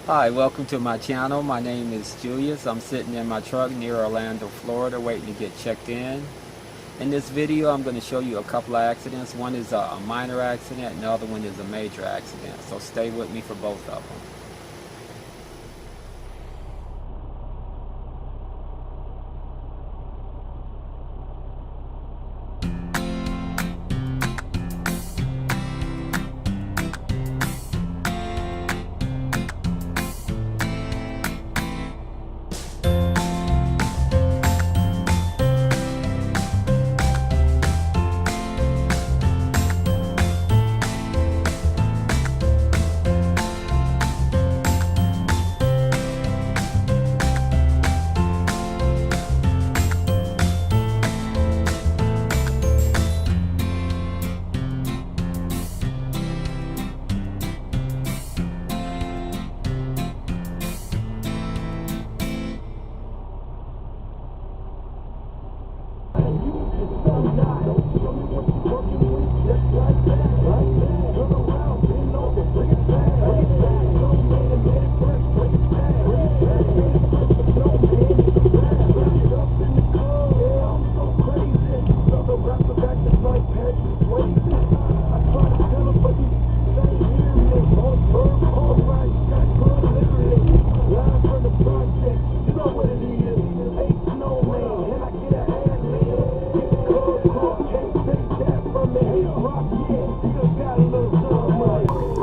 Hi, welcome to my channel. My name is Julius. I'm sitting in my truck near Orlando, Florida, waiting to get checked in. In this video, I'm going to show you a couple of accidents. One is a minor accident and the other one is a major accident. So stay with me for both of them.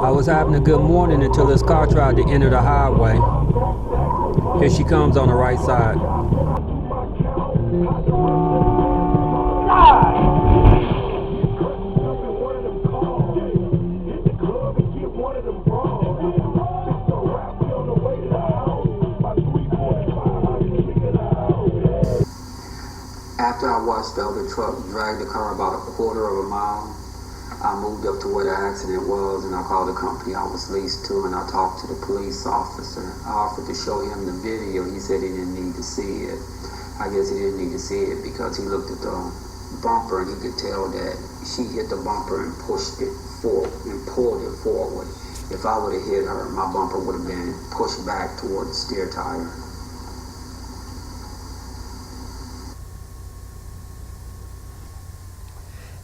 I was having a good morning until this car tried to enter the highway. Here she comes on the right side. After I watched the other truck drag the car about a quarter of a mile, I moved up to where the accident was and I called the company I was leased to and I talked to the police officer. I offered to show him the video. He said he didn't need to see it. I guess he didn't need to see it because he looked at the bumper and he could tell that she hit the bumper and pushed it forward and pulled it forward. If I would have hit her, my bumper would have been pushed back toward the steer tire.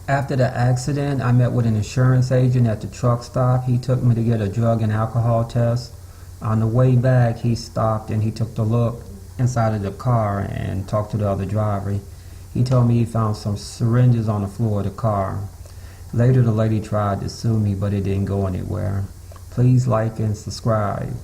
After the accident, I met with an insurance agent at the truck stop. He took me to get a drug and alcohol test. On the way back, he stopped and he took a look inside of the car and talked to the other driver. He told me he found some syringes on the floor of the car. Later, the lady tried to sue me, but it didn't go anywhere. Please like and subscribe.